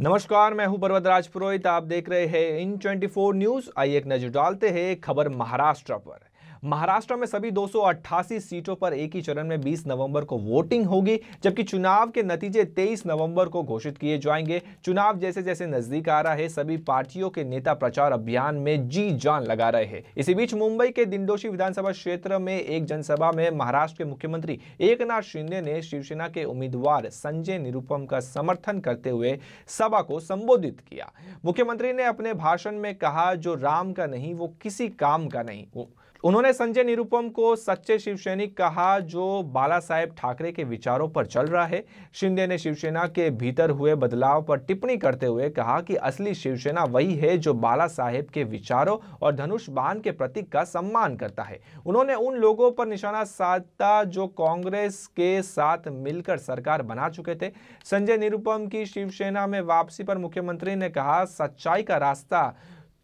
नमस्कार, मैं हूं पर्वतराज पुरोहित। आप देख रहे हैं इन 24 न्यूज। आइए एक नजर डालते हैं खबर महाराष्ट्र पर। महाराष्ट्र में सभी 288 सीटों पर एक ही चरण में 20 नवंबर को वोटिंग होगी, जबकि चुनाव के नतीजे 23 नवंबर को घोषित किए जाएंगे। चुनाव जैसे जैसे नजदीक आ रहा है, सभी पार्टियों के नेता प्रचार अभियान में जी जान लगा रहे हैं। इसी बीच मुंबई के दिंडोशी विधानसभा क्षेत्र में एक जनसभा में महाराष्ट्र के मुख्यमंत्री एकनाथ शिंदे ने शिवसेना के उम्मीदवार संजय निरुपम का समर्थन करते हुए सभा को संबोधित किया। मुख्यमंत्री ने अपने भाषण में कहा, जो राम का नहीं वो किसी काम का नहीं। उन्होंने संजय निरुपम को सच्चे शिवसैनिक कहा, जो बाला साहेब ठाकरे के विचारों पर चल रहा है। शिंदे ने शिवसेना के भीतर हुए बदलाव पर टिप्पणी करते हुए कहा कि असली शिवसेना वही है जो बाला साहेब के विचारों और धनुष बाण के प्रतीक का सम्मान करता है। उन्होंने उन लोगों पर निशाना साधा जो कांग्रेस के साथ मिलकर सरकार बना चुके थे। संजय निरुपम की शिवसेना में वापसी पर मुख्यमंत्री ने कहा, सच्चाई का रास्ता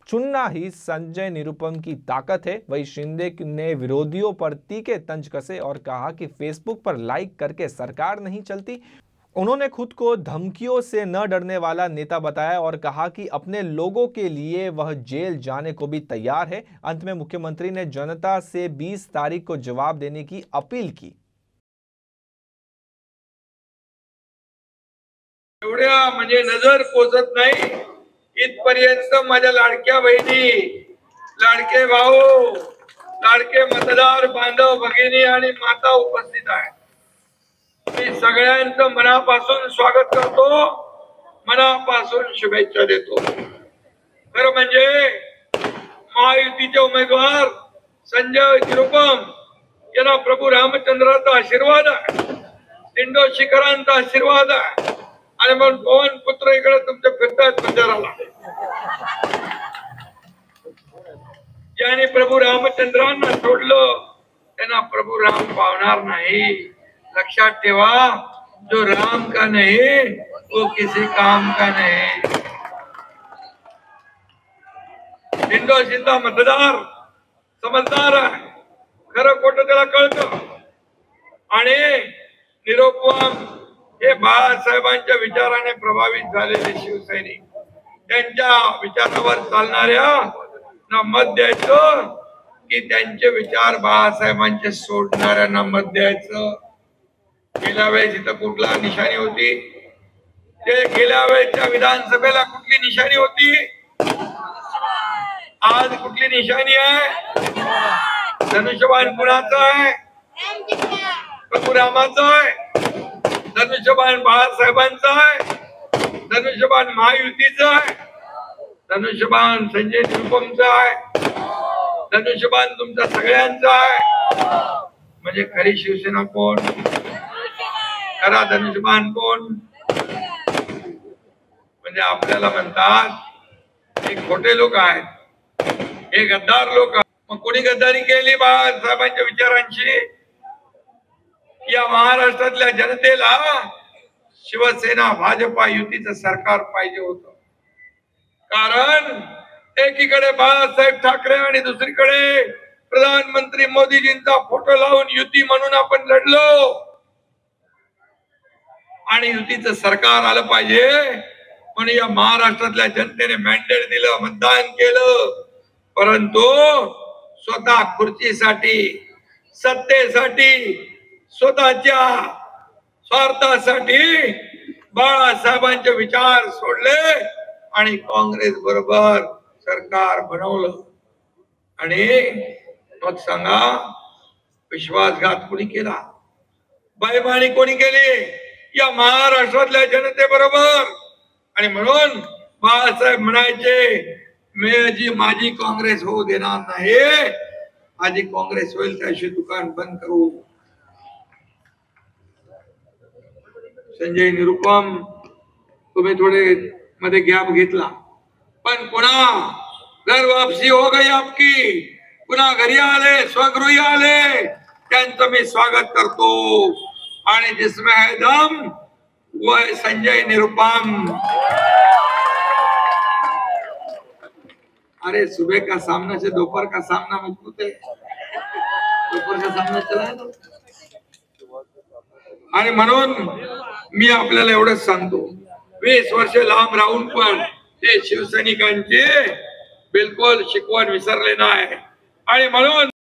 चुनना ही संजय निरुपम की ताकत है। वही शिंदे ने विरोधियों पर तीखे तंज कसे और कहा कि फेसबुक पर लाइक करके सरकार नहीं चलती। उन्होंने खुद को धमकियों से न डरने वाला नेता बताया और कहा कि अपने लोगों के लिए वह जेल जाने को भी तैयार है। अंत में मुख्यमंत्री ने जनता से 20 तारीख को जवाब देने की अपील की। एवढ्या म्हणजे नजर पोचत नाही इथपर्यंत माझ्या लाडक्या बहिणी, लाडके भाऊ, लाडके मतदार बांधव भगिनी आणि माता उपस्थित आहेत। मी सगळ्यांचं मनापासून स्वागत करतो, मनापासून शुभेच्छा देतो। खरं म्हणजे महायुतीचे उमेदवार संजय निरुपम यांना प्रभू रामचंद्राचा आशीर्वाद आहे, दिंडोशीकरांचा आशीर्वाद आहे आणि मग पवन पुत्र इकडे तुमच्या फिरतात प्रचाराला। ज्याने प्रभू रामचंद्रांना सोडलं त्यांना प्रभू राम पावणार नाही। लक्षात ठेवा, जो राम का नहीं वो किसी काम का नहीं। दिंडोशीचा मतदार समजदार आहे, खरं खोटं त्याला कळतं। आणि निरुपम हे बाळासाहेबांच्या विचाराने प्रभावित झालेले शिवसैनिक, त्यांच्या विचारावर चालणाऱ्या ना मत द्यायचं की त्यांचे विचार बाळासाहेबांचे सोडणाऱ्यांना मत द्यायचं। गेल्या वेळेस इथं कुठला निशाणी होती? ते गेल्या वेळेच्या विधानसभेला कुठली निशाणी होती? आज कुठली निशाणी आहे? धनुष्यबाण कुणाचं आहे? प्रभू रामाचं आहे। धनुष्यबाण बाळासाहेबांचं आहे, धनुष्यबाण महायुतीचं आहे, धनुष्यबाण संजय निरुपमचं आहे, धनुष्यबाण तुमच्या सगळ्यांचं आहे। म्हणजे खरी शिवसेना कोण? खरा धनुष्यबाण कोण? म्हणजे आपल्याला म्हणतात हे खोटे लोक आहेत, हे गद्दार लोक आहेत। मग कोणी गद्दारी केली बाळासाहेबांच्या विचारांची? या महाराष्ट्रातल्या जनतेला शिवसेना भाजपा युतीचं सरकार पाहिजे होतं। कारण एकीकडे बाळासाहेब ठाकरे आणि दुसरीकडे प्रधानमंत्री मोदीजींचा फोटो लावून युती म्हणून आपण लढलो आणि युतीचं सरकार आलं पाहिजे म्हणून या महाराष्ट्रातल्या जनतेने मॅन्डेट दिलं, मतदान केलं। परंतु स्वतः खुर्चीसाठी, सत्तेसाठी, स्वतःच्या स्वार्थासाठी बाळासाहेबांचे विचार सोडले आणि काँग्रेस बरोबर सरकार बनवलं। आणि मग सांगा, विश्वासघात कोणी केला? बेईमानी कोणी केली? या महाराष्ट्रातल्या जनतेबरोबर। आणि म्हणून बाळासाहेब म्हणायचे, मी माझी काँग्रेस होऊ देणार नाही, माझी काँग्रेस होईल त्याशी दुकान बंद करू। संजय निरुपम तुम्ही थोडे मध्ये गॅप घेतला, पण पुन्हा घर वापसी हो गई आपकी। पुन्हा घरी आले, स्वगृही आले, त्यांचं मी स्वागत करतो। आणि जिसमें है दम वो है संजय निरुपम। अरे सुबह का सामना से दोपहर का सामना मजबूत है, दोपहर का सामना चला है ना। आणि म्हणून मी आपल्याला एवढंच सांगतो, 20 वर्ष लांब राहून पण ते शिवसैनिकांची बिलकुल शिकवण विसरले नाही आणि म्हणून